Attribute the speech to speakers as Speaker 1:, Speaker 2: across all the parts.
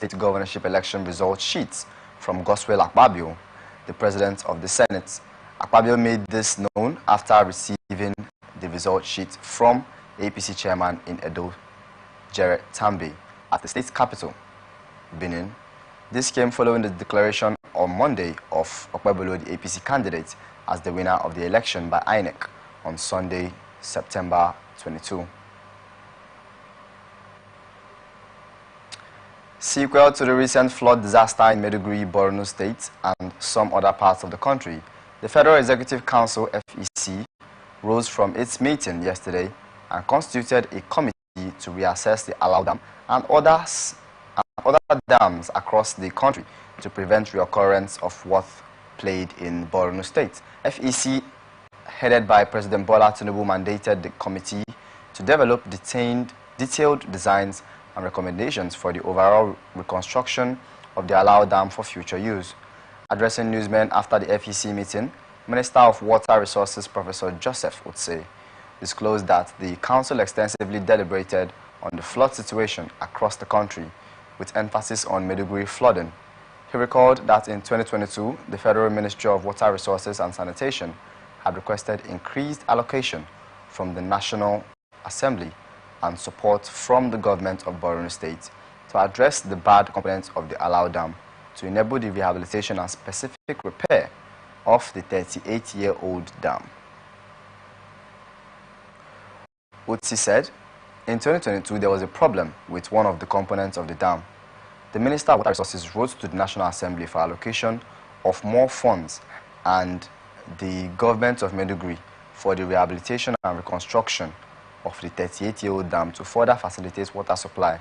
Speaker 1: state governorship election result sheets from Gospel Akpabio, the president of the Senate. Akpabio made this known after receiving the result sheet from APC chairman in Edo, Jared Tambe, at the state capital, Benin. This came following the declaration on Monday of Okpebolo, the APC candidate, as the winner of the election by INEC on Sunday, September 22. Sequel to the recent flood disaster in Maiduguri, Borno State, and some other parts of the country, the Federal Executive Council, FEC, rose from its meeting yesterday and constituted a committee to reassess the Alau Dam and other dams across the country to prevent reoccurrence of what played in Borno State. FEC, headed by President Bola Tinubu, mandated the committee to develop detailed designs and recommendations for the overall reconstruction of the Alau Dam for future use. Addressing newsmen after the FEC meeting, Minister of Water Resources Professor Joseph Utse disclosed that the council extensively deliberated on the flood situation across the country, with emphasis on Maiduguri flooding. He recalled that in 2022, the Federal Ministry of Water Resources and Sanitation had requested increased allocation from the National Assembly and support from the government of Borno State to address the bad components of the Alau Dam to enable the rehabilitation and specific repair of the 38-year-old dam. Utsi said, in 2022, there was a problem with one of the components of the dam. The Minister of Water Resources wrote to the National Assembly for allocation of more funds and the government of Maiduguri for the rehabilitation and reconstruction of the 38-year-old dam to further facilitate water supply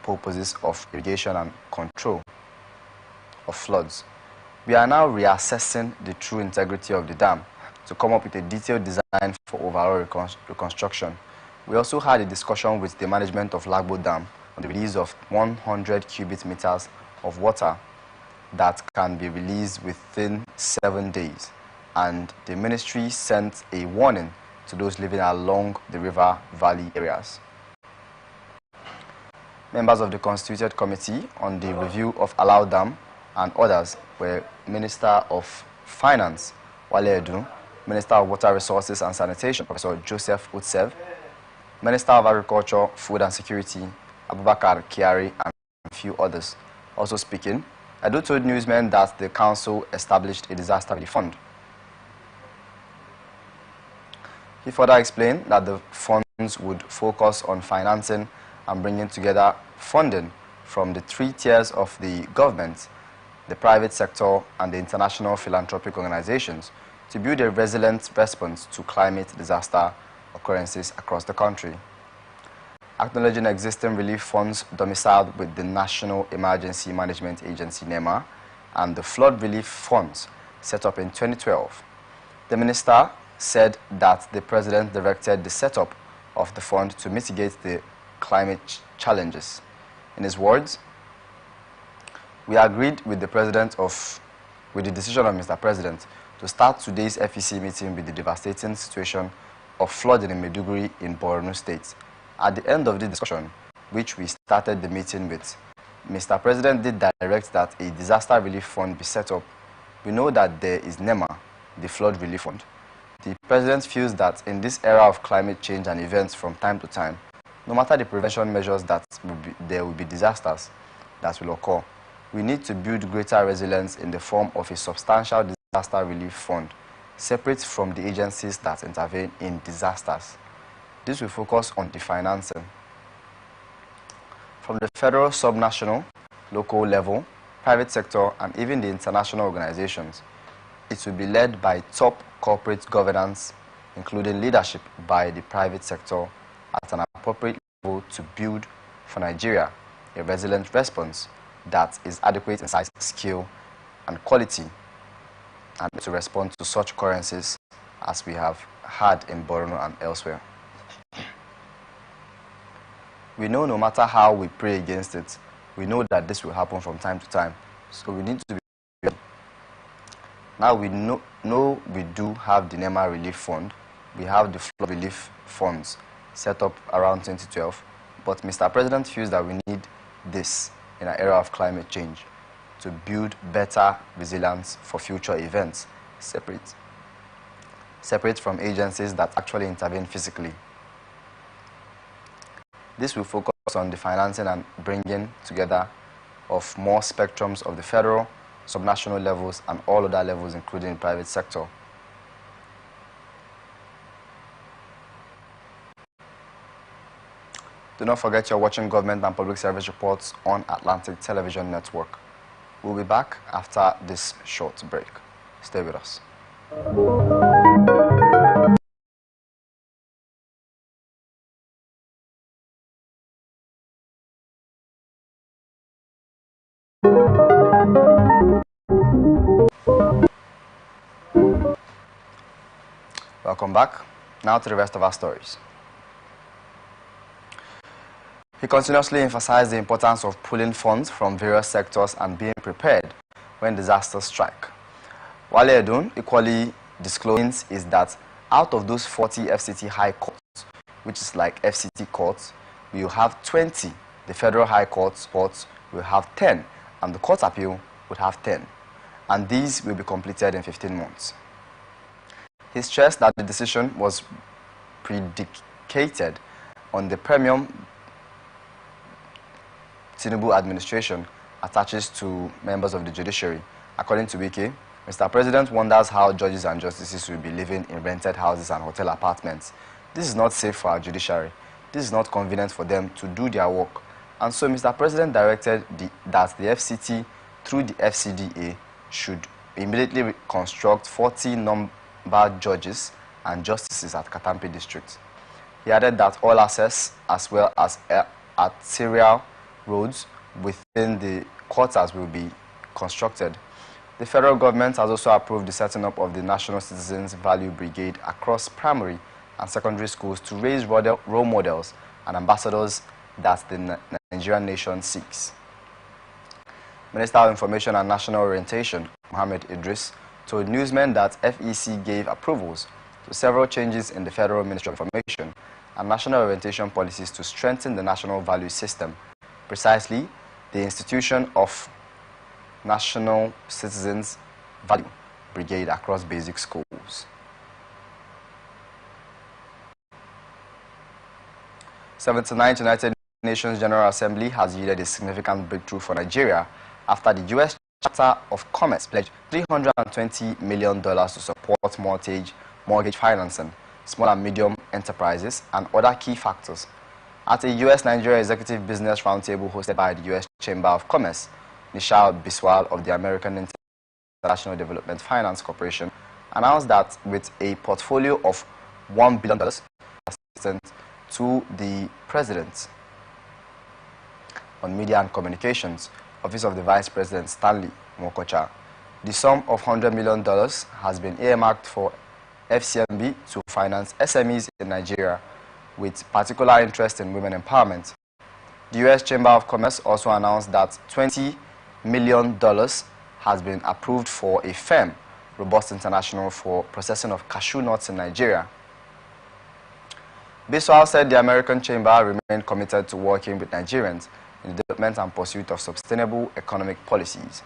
Speaker 1: purposes of irrigation and control of floods. We are now reassessing the true integrity of the dam to come up with a detailed design for overall reconstruction. We also had a discussion with the management of Lagbo Dam on the release of 100 cubic meters of water that can be released within 7 days, and the ministry sent a warning to those living along the river valley areas. Members of the constituted committee on the review of Alau Dam and others were Minister of Finance, Wale Edun, Minister of Water Resources and Sanitation, Professor Joseph Utsev, Minister of Agriculture, Food and Security, Abubakar Kiari, and a few others. Also speaking, Edu told newsmen that the council established a disaster relief fund. He further explained that the funds would focus on financing and bringing together funding from the 3 tiers of the government, the private sector, and the international philanthropic organizations to build a resilient response to climate disaster occurrences across the country. Acknowledging existing relief funds domiciled with the National Emergency Management Agency, NEMA, and the flood relief funds set up in 2012, the minister said that the president directed the setup of the fund to mitigate the climate challenges. In his words, we agreed with the decision of Mr. President to start today's FEC meeting with the devastating situation of flooding in Maiduguri in Borno State. At the end of the discussion, which we started the meeting with, Mr. President did direct that a disaster relief fund be set up. We know that there is NEMA, the flood relief fund. The President feels that in this era of climate change and events from time to time, no matter the prevention measures there will be disasters that will occur. We need to build greater resilience in the form of a substantial disaster relief fund, separate from the agencies that intervene in disasters. This will focus on the financing. From the federal, subnational, local level, private sector, and even the international organizations, it will be led by top corporate governance, including leadership by the private sector at an appropriate level to build for Nigeria a resilient response that is adequate in size, scale, and quality, and to respond to such occurrences as we have had in Borno and elsewhere. We know no matter how we pray against it, we know that this will happen from time to time. So we need to be ready. Now we know we do have the NEMA relief fund. We have the flood relief funds set up around 2012. But Mr. President feels that we need this in an era of climate change to build better resilience for future events, separate from agencies that actually intervene physically. This will focus on the financing and bringing together of more spectrums of the federal, subnational levels, and all other levels, including the private sector. Do not forget you're watching Government and Public Service Reports on Atlantic Television Network. We'll be back after this short break. Stay with us. Welcome back. Now to the rest of our stories. He continuously emphasized the importance of pooling funds from various sectors and being prepared when disasters strike. Wale Edun equally disclosed is that out of those 40 FCT high courts, which is like FCT courts, we will have 20. The federal high courts will have 10, and the court appeal would have 10. And these will be completed in 15 months. He stressed that the decision was predicated on the premium Tinubu administration attaches to members of the judiciary. According to Wiki, Mr. President wonders how judges and justices will be living in rented houses and hotel apartments. This is not safe for our judiciary. This is not convenient for them to do their work. And so Mr. President directed that the FCT, through the FCDA, should immediately construct 40 numbered judges and justices at Katampi district. He added that all access as well as arterial roads within the quarters will be constructed. The federal government has also approved the setting up of the National Citizens Value Brigade across primary and secondary schools to raise role models and ambassadors that the Nigerian nation seeks. Minister of Information and National Orientation, Mohammed Idris, told newsmen that FEC gave approvals to several changes in the Federal Ministry of Information and National Orientation policies to strengthen the national value system, precisely the institution of National Citizens Value Brigade across basic schools. 79th United Nations General Assembly has yielded a significant breakthrough for Nigeria after the U.S. Chapter of Commerce pledged $320 million to support mortgage financing, small and medium enterprises, and other key factors. At a U.S.-Nigeria Executive Business Roundtable hosted by the U.S. Chamber of Commerce, Nishal Biswal of the American International Development Finance Corporation announced that with a portfolio of $1 billion assistance to the President on Media and Communications, Office of the Vice President Stanley Mokocha, the sum of $100 million has been earmarked for FCMB to finance SMEs in Nigeria with particular interest in women empowerment. The U.S. Chamber of Commerce also announced that $20 million has been approved for a firm, Robust International, for processing of cashew nuts in Nigeria. Biswal said the American Chamber remained committed to working with Nigerians in the development and pursuit of sustainable economic policies.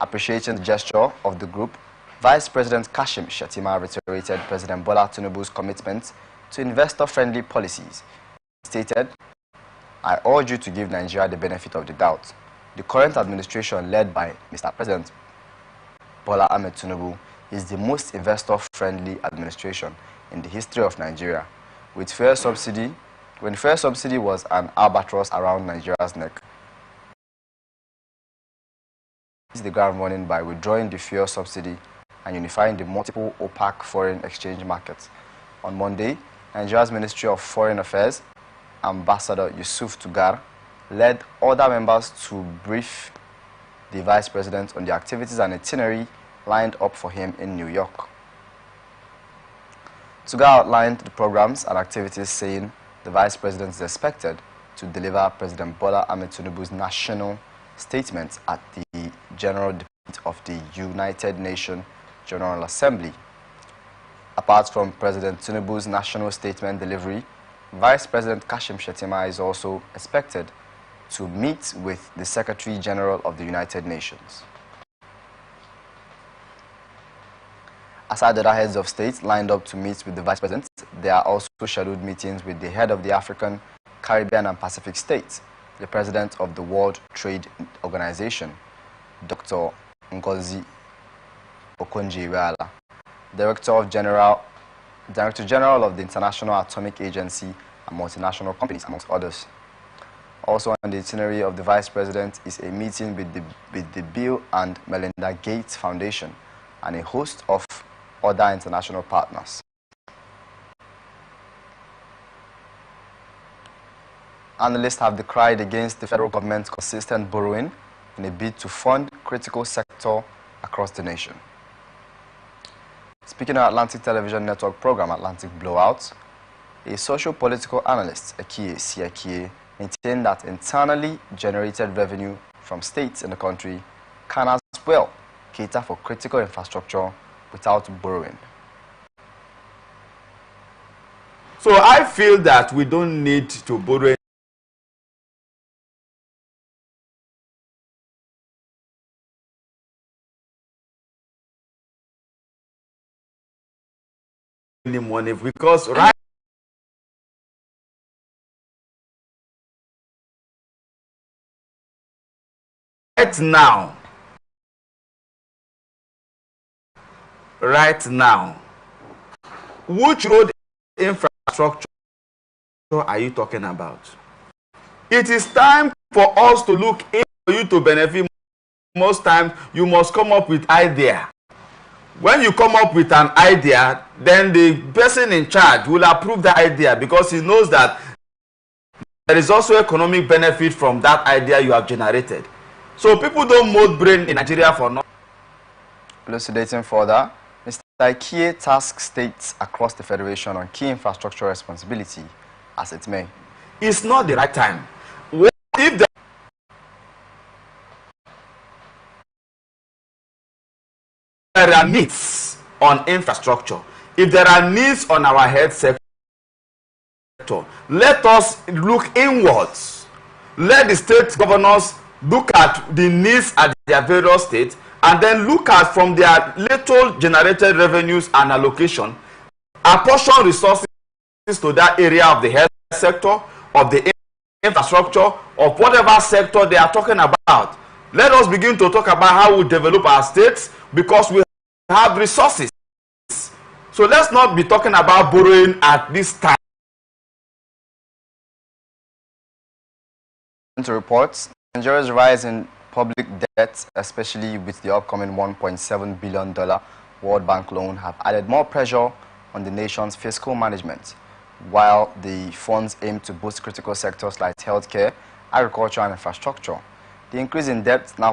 Speaker 1: Appreciating the gesture of the group, Vice President Kashim Shettima reiterated President Bola Tinubu's commitment to investor-friendly policies. He stated, "I urge you to give Nigeria the benefit of the doubt. The current administration led by Mr. President Bola Ahmed Tinubu is the most investor-friendly administration in the history of Nigeria. With fuel subsidy, when fuel subsidy was an albatross around Nigeria's neck, he hit the ground running by withdrawing the fuel subsidy and unifying the multiple opaque foreign exchange markets. On Monday, Nigeria's Ministry of Foreign Affairs, Ambassador Yusuf Tugar, led other members to brief the Vice President on the activities and itinerary lined up for him in New York. Tugar outlined the programs and activities, saying the Vice President is expected to deliver President Bola Ahmed Tinubu's national statement at the General Debate of the United Nations General Assembly. Apart from President Tinubu's national statement delivery, Vice President Kashim Shettima is also expected to meet with the Secretary General of the United Nations. Aside the other heads of state lined up to meet with the Vice President, there are also scheduled meetings with the head of the African, Caribbean and Pacific states, the President of the World Trade Organization, Dr. Ngozi Okonjo-Iweala, Director General of the International Atomic Agency and multinational companies, amongst others. Also on the itinerary of the Vice President is a meeting with the Bill and Melinda Gates Foundation and a host of other international partners. Analysts have decried against the federal government's consistent borrowing in a bid to fund critical sector across the nation. Speaking on Atlantic Television Network program Atlantic Blowout, a socio-political analyst, Ekie, maintained that internally generated revenue from states in the country can as well cater for critical infrastructure without borrowing.
Speaker 2: So I feel that we don't need to borrow any money, because right now, which road infrastructure are you talking about? It is time for us to look in for you to benefit. Most times you must come up with idea. When you come up with an idea, then the person in charge will approve the idea because he knows that there is also economic benefit from that idea you have generated. So people don't mold brain in Nigeria for nothing.
Speaker 1: Elucidating further, Mr. Ekie tasks states across the Federation on key infrastructure responsibility as it may.
Speaker 2: It's not the right time. What if there are needs on infrastructure, if there are needs on our health sector, let us look inwards. Let the state governors look at the needs at their various states and then look at from their little generated revenues and allocation, apportion resources to that area of the health sector, of the infrastructure, of whatever sector they are talking about. Let us begin to talk about how we develop our states because we have resources. So let's not be talking about borrowing at this time.
Speaker 1: To reports, Nigeria's rise in public debt, especially with the upcoming $1.7 billion World Bank loan, have added more pressure on the nation's fiscal management, while the funds aim to boost critical sectors like healthcare, agriculture and infrastructure. The increase in debt now